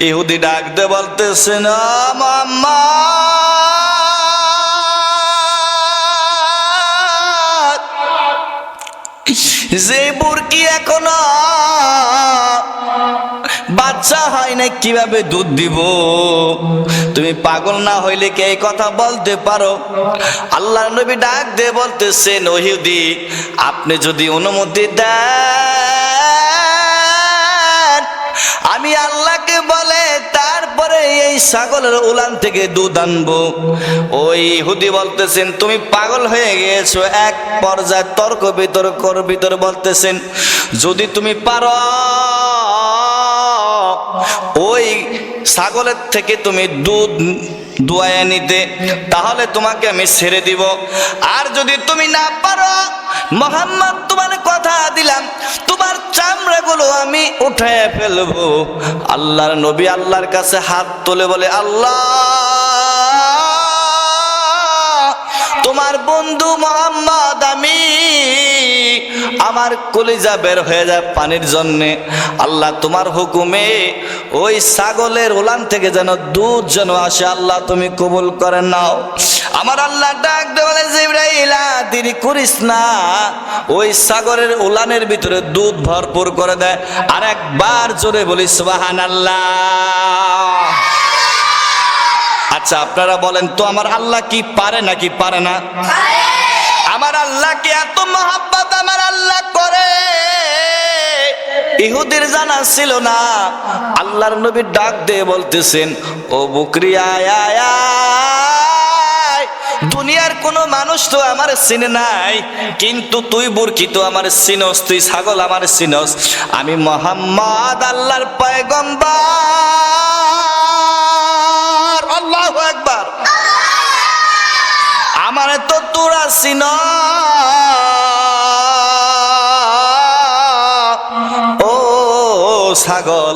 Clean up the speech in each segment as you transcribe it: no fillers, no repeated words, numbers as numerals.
ইহুদি ডাক দে বলতেছে না মুহাম্মদ, যে বুরকি এখনো বাচ্চা হয় না কিভাবে দুধ দিব? তুমি পাগল না হইলে কি এই কথা বলতে পারো? আল্লাহর নবী ডাক দিয়ে বলতেছেন, ও ইহুদি, আপনি যদি অনুমতি দেন আমি আল্লাহকে বলে তারপরে এই ছাগলের উলান থেকে দুধ আনবো। ওই ইহুদি বলতেছেন, তুমি পাগল হয়ে গিয়েছো। এক পর্যায়ে তর্ক বিতর্কর ভিতর বলতেছেন, যদি তুমি পারো ওই ছাগলের থেকে তুমি দুধ দুয়ায় নিতে, তাহলে তোমাকে আমি ছেড়ে দিব। আর যদি তুমি না পারো, মুহাম্মদ তোমার কথা দিলাম, তোমার চামড়াগুলো আমি উঠায় ফেলবো। আল্লাহর নবী আল্লাহর কাছে হাত তুলে বলে, আল্লাহ, তোমার বন্ধু মুহাম্মদ, আমি আমার কলিজা বের হয়ে যায় পানির জন্যে। আল্লাহ, তোমার হুকুমে ওই ছাগলের উলান থেকে যেন দুধ যেন আসে, আল্লাহ তুমি কবুল করে নাও। আমার আল্লাহ ডাক দিয়ে বলে, জিবরাইল, দেরি করিস না, ওই ছাগলের উলানের ভিতরে দুধ ভরপুর করে দেয়। আর একবার জোরে বলি সুবহানাল্লাহ। আচ্ছা, আপনারা বলেন তো, আমার আল্লাহ কি পারে নাকি পারে না? আমার আল্লাহকে এত মহব্বত আমার আল্লাহ করে, ইহুদির জানা ছিল না। আল্লাহর নবী ডাক দিয়ে বলতেছেন, ও বকরি, আয় আয় আয়, দুনিয়ার কোনো মানুষ তো আমার চিনে নাই, কিন্তু তুই বুরকি তো আমার চিনস, তুই ছাগল আমার চিনস। আমি মুহাম্মদ আল্লাহর পয়গম্বর। আল্লাহু আকবার। আমারে তো তোরা চিন, ও ছাগল,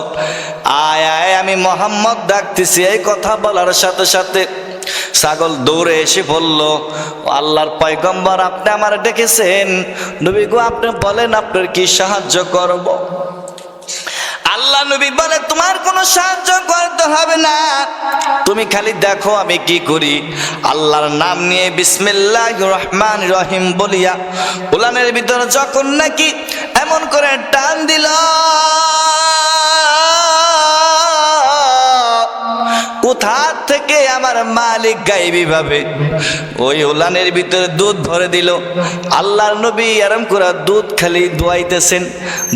আয় আয়, আমি মুহাম্মদ ডাকতেছি। এই কথা বলার সাথে সাথে ছাগল দৌড়ে এসে বলল, আল্লাহর পয়গম্বর, আপনি আমার ডেকেছেন? নবী গো, আপনি বলেন আপনার কি সাহায্য করব? আল্লাহ নবী বলে, তোমার কোনো সাহায্য করতে হবে না, তুমি খালি দেখো আমি কি করি। আল্লাহর নাম নিয়ে বিসমিল্লাহির রহমানির রহিম বলিয়া উলানের ভিতরে যখন নাকি এমন করে টান দিল, কোথা থেকে আমার মালিক গায়েবী ভাবে ওই উলানের ভিতরে দুধ ভরে দিল। আল্লাহর নবী এরম করে দুধ খালি দোয়াইতেছেন,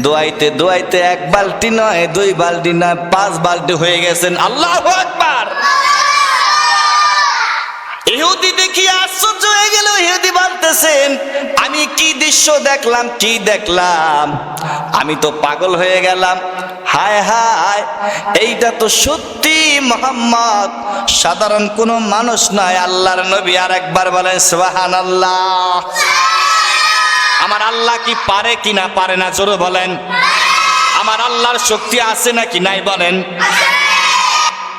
দোয়াইতে দোয়াইতে এক বালতি নয়, দুই বালতি নয়, 5 বালতি হয়ে গেছেন। আল্লাহু আকবার। ইহুদি দেখি আশ্চর্য হয়ে গেল। ইহুদি বলতেছেন, আমি কি দৃশ্য দেখলাম, কি দেখলাম, আমি তো পাগল হয়ে গেলাম। হায় হায়, এইটা তো সত্যি মুহাম্মদ, সাধারণ কোনো মানুষ নয়। আল্লাহর নবী আর একবার বলেন সুবহানাল্লাহ। আমার আল্লাহ কি পারে কি না পারে না, জোরে বলেন। আমার আল্লাহর শক্তি আছে নাকি নাই বলেন।